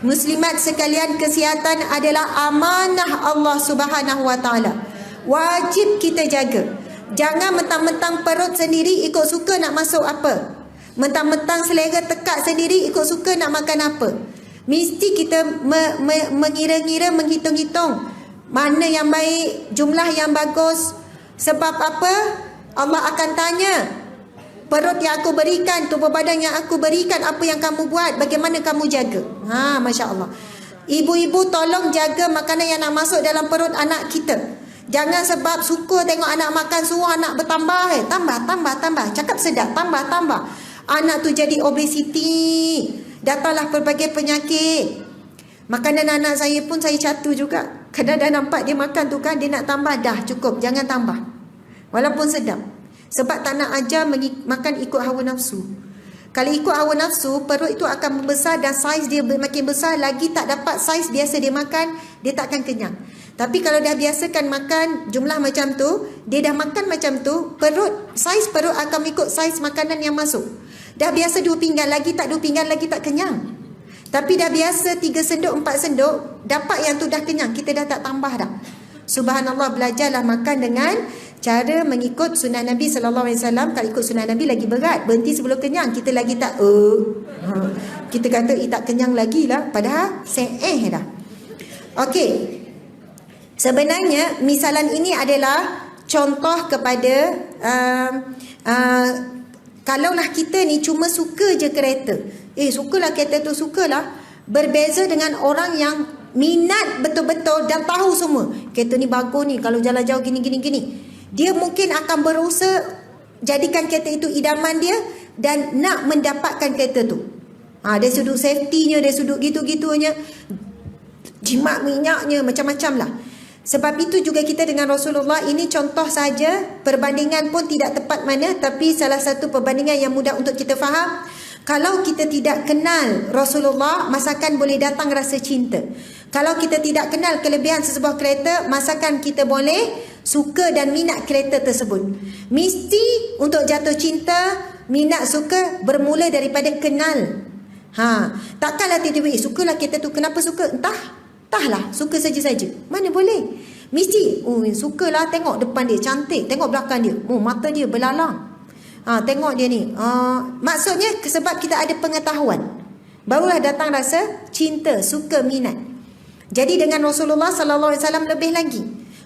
Muslimat sekalian, kesihatan adalah amanah Allah Subhanahu Wa Taala. Wajib kita jaga. Jangan mentang-mentang perut sendiri ikut suka nak masuk apa. Mentang-mentang selera tekak sendiri ikut suka nak makan apa. Mesti kita mengira-ngira, menghitung-hitung mana yang baik, jumlah yang bagus. Sebab apa? Allah akan tanya, perut yang aku berikan, tubuh badan yang aku berikan, apa yang kamu buat, bagaimana kamu jaga. Masya Allah. Ibu-ibu tolong jaga makanan yang nak masuk dalam perut anak kita. Jangan sebab suka tengok anak makan, suruh anak bertambah. Tambah. Cakap sedap, tambah. Anak tu jadi obesiti. Datanglah berbagai penyakit. Makanan anak saya pun saya catu juga. Kadang-kadang nampak dia makan tu kan, dia nak tambah. Dah cukup, jangan tambah. Walaupun sedap. Sebab tak nak ajar makan ikut hawa nafsu. Kalau ikut hawa nafsu, perut itu akan membesar dan saiz dia makin besar. Lagi tak dapat saiz biasa dia makan, dia tak akan kenyang. Tapi kalau dah biasakan makan jumlah macam tu, dia dah makan macam tu, saiz perut akan ikut saiz makanan yang masuk. Dah biasa 2 pinggan, lagi tak 2 pinggan, lagi tak kenyang. Tapi dah biasa 3 sendok, 4 sendok, dapat yang tu dah kenyang, kita dah tak tambah dah. Subhanallah, belajarlah makan dengan cara mengikut sunnah Nabi SAW. Kalau ikut sunnah Nabi lagi berat, berhenti sebelum kenyang, kita lagi tak kita kata tak kenyang lagi lah, padahal dah. Okey, sebenarnya misalan ini adalah contoh kepada kalaulah kita ni cuma suka je kereta, sukalah kereta tu, sukalah, berbeza dengan orang yang minat betul-betul dan tahu semua kereta ni bagus ni, kalau jalan jauh gini. Dia mungkin akan berusaha jadikan kereta itu idaman dia dan nak mendapatkan kereta tu. Dari sudut safety-nya, dari sudut gitu-gitunya, jimat minyaknya, macam-macam lah. Sebab itu juga kita dengan Rasulullah, ini contoh saja, perbandingan pun tidak tepat mana, tapi salah satu perbandingan yang mudah untuk kita faham. Kalau kita tidak kenal Rasulullah, masakan boleh datang rasa cinta. Kalau kita tidak kenal kelebihan sesebuah kereta, masakan kita boleh suka dan minat kereta tersebut. Mesti untuk jatuh cinta, minat, suka bermula daripada kenal. Takkanlah tiba-tiba sukalah kereta tu, kenapa suka? Entahlah, suka saja-saja. Mana boleh? Mesti sukalah, tengok depan dia cantik, tengok belakang dia, mata dia belalang. Tengok dia ni. Maksudnya sebab kita ada pengetahuan, barulah datang rasa cinta, suka, minat. Jadi dengan Rasulullah SAW lebih lagi.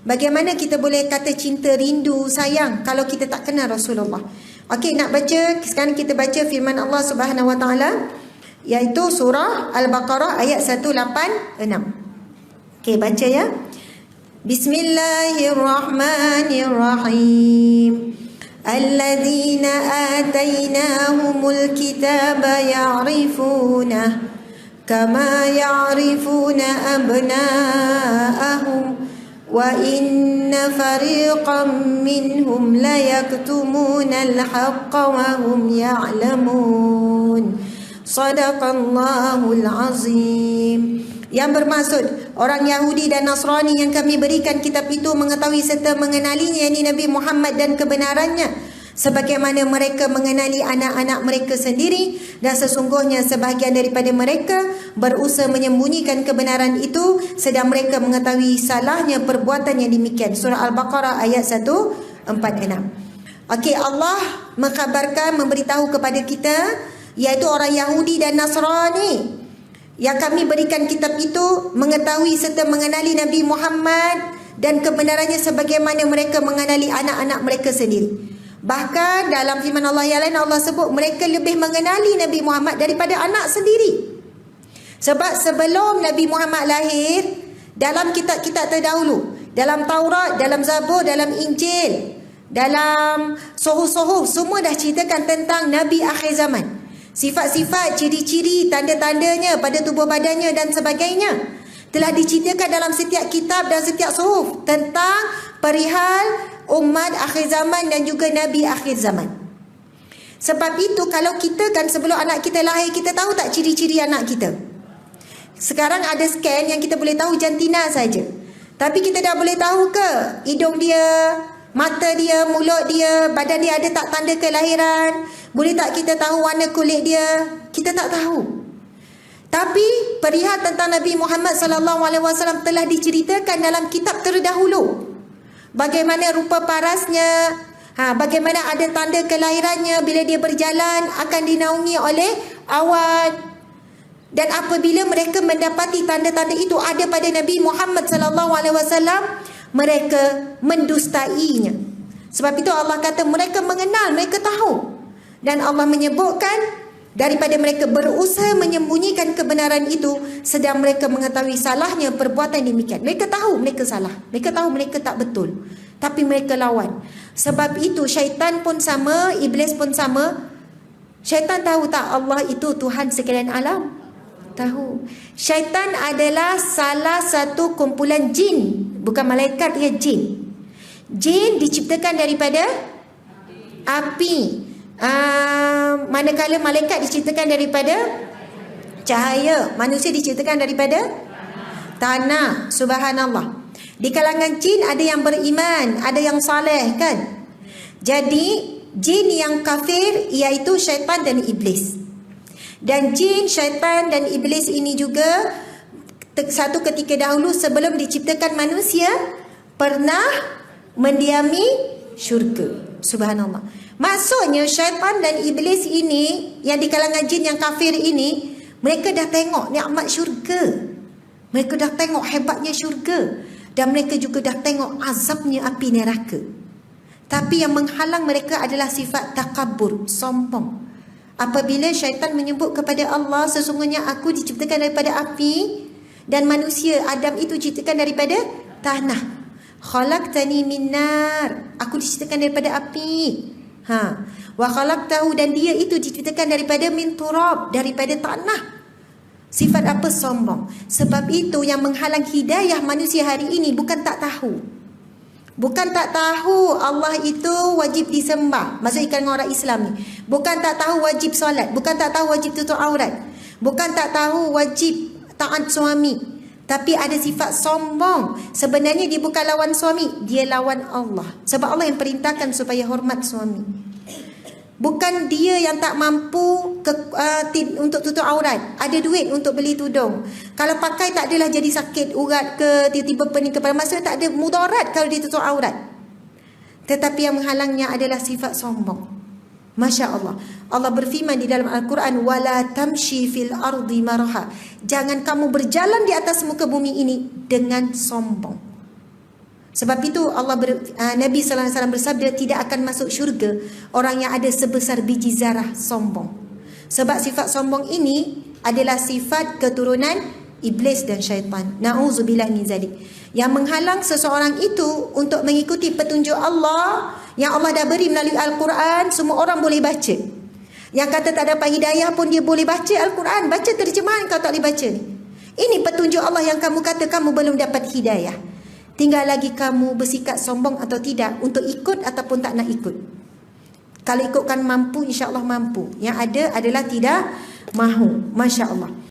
Bagaimana kita boleh kata cinta, rindu, sayang kalau kita tak kenal Rasulullah? Okey, nak baca, sekarang kita baca firman Allah Subhanahu Wa Taala, iaitu surah Al-Baqarah ayat 186. Okey, baca ya. Bismillahirrahmanirrahim. Alladzina atainahumul kitaba ya'rifunah kama ya'rifuna abna'ahum wa inna fariqan minhum la yaktumuna al-haqqa wa hum ya'lamun. Sadaqallahul azim. Yang bermaksud orang Yahudi dan Nasrani yang kami berikan kitab itu mengetahui serta mengenalinya, yakni Nabi Muhammad dan kebenarannya, sebagaimana mereka mengenali anak-anak mereka sendiri, dan sesungguhnya sebahagian daripada mereka berusaha menyembunyikan kebenaran itu, sedang mereka mengetahui salahnya perbuatan yang demikian. Surah Al-Baqarah ayat 146. Okey, Allah mengkhabarkan, memberitahu kepada kita, iaitu orang Yahudi dan Nasrani yang kami berikan kitab itu mengetahui serta mengenali Nabi Muhammad dan kebenarannya sebagaimana mereka mengenali anak-anak mereka sendiri. Bahkan dalam firman Allah yang lain, Allah sebut mereka lebih mengenali Nabi Muhammad daripada anak sendiri. Sebab sebelum Nabi Muhammad lahir, dalam kitab-kitab terdahulu, dalam Taurat, dalam Zabur, dalam Injil, dalam Suhuf, semua dah ceritakan tentang Nabi akhir zaman. Sifat-sifat, ciri-ciri, tanda-tandanya pada tubuh badannya dan sebagainya telah diceritakan dalam setiap kitab dan setiap suhuf tentang perihal umat akhir zaman dan juga Nabi akhir zaman. Sebab itu kalau kita kan sebelum anak kita lahir, kita tahu tak ciri-ciri anak kita? Sekarang ada scan yang kita boleh tahu jantina saja. Tapi kita dah boleh tahu ke hidung dia, mata dia, mulut dia, badan dia ada tak tanda kelahiran? Boleh tak kita tahu warna kulit dia? Kita tak tahu. Tapi perihal tentang Nabi Muhammad sallallahu alaihi wasallam telah diceritakan dalam kitab terdahulu. Bagaimana rupa parasnya, bagaimana ada tanda kelahirannya, bila dia berjalan akan dinaungi oleh awan. Dan apabila mereka mendapati tanda-tanda itu ada pada Nabi Muhammad sallallahu alaihi wasallam, mereka mendustainya. Sebab itu Allah kata mereka mengenal, mereka tahu. Dan Allah menyebutkan daripada mereka berusaha menyembunyikan kebenaran itu, sedang mereka mengetahui salahnya perbuatan demikian. Mereka tahu mereka salah, mereka tahu mereka tak betul, tapi mereka lawan. Sebab itu syaitan pun sama, iblis pun sama. Syaitan tahu tak Allah itu Tuhan sekalian alam? Tahu. Syaitan adalah salah satu kumpulan jin, bukan malaikat, dia jin. Jin diciptakan daripada api. Manakala malaikat diciptakan daripada cahaya, manusia diciptakan daripada tanah. Subhanallah. Di kalangan jin ada yang beriman, ada yang saleh kan. Jadi jin yang kafir iaitu syaitan dan iblis. Dan jin, syaitan dan iblis ini juga satu ketika dahulu sebelum diciptakan manusia pernah mendiami syurga. Subhanallah. Maksudnya syaitan dan iblis ini yang di kalangan jin yang kafir ini, mereka dah tengok nikmat syurga. Mereka dah tengok hebatnya syurga. Dan mereka juga dah tengok azabnya api neraka. Tapi yang menghalang mereka adalah sifat takabur, sombong. Apabila syaitan menyebut kepada Allah, sesungguhnya aku diciptakan daripada api dan manusia Adam itu diciptakan daripada tanah. Khalaqtani min nar, aku diciptakan daripada api. Wa khalaqtahu, dan dia itu diciptakan daripada min turab, daripada tanah. Sifat apa? Sombong. Sebab itu yang menghalang hidayah manusia hari ini bukan tak tahu. Bukan tak tahu Allah itu wajib disembah, maksud ikan orang Islam ni. Bukan tak tahu wajib solat, bukan tak tahu wajib tutup aurat, bukan tak tahu wajib taat suami. Tapi ada sifat sombong. Sebenarnya dia bukan lawan suami, dia lawan Allah. Sebab Allah yang perintahkan supaya hormat suami. Bukan dia yang tak mampu untuk tutup aurat, ada duit untuk beli tudung. Kalau pakai tak adalah jadi sakit urat ke tiba-tiba pening kepala. Maksudnya tak ada mudarat kalau dia tutup aurat. Tetapi yang menghalangnya adalah sifat sombong. Masya Allah. Allah berfirman di dalam Al-Quran, wala tamshi fil ardi maraha. Jangan kamu berjalan di atas muka bumi ini dengan sombong. Sebab itu Nabi sallallahu alaihi wasallam bersabda, tidak akan masuk syurga orang yang ada sebesar biji zarah sombong. Sebab sifat sombong ini adalah sifat keturunan iblis dan syaitan. Na'udzubillah min zalik. Yang menghalang seseorang itu untuk mengikuti petunjuk Allah yang Allah dah beri melalui Al-Quran, semua orang boleh baca. Yang kata tak dapat hidayah pun dia boleh baca Al-Quran, baca terjemahan kau tak boleh baca ni. Ini petunjuk Allah yang kamu kata kamu belum dapat hidayah. Tinggal lagi kamu bersikap sombong atau tidak untuk ikut ataupun tak nak ikut. Kalau ikutkan mampu, insya Allah mampu. Yang ada adalah tidak mahu. Masya Allah.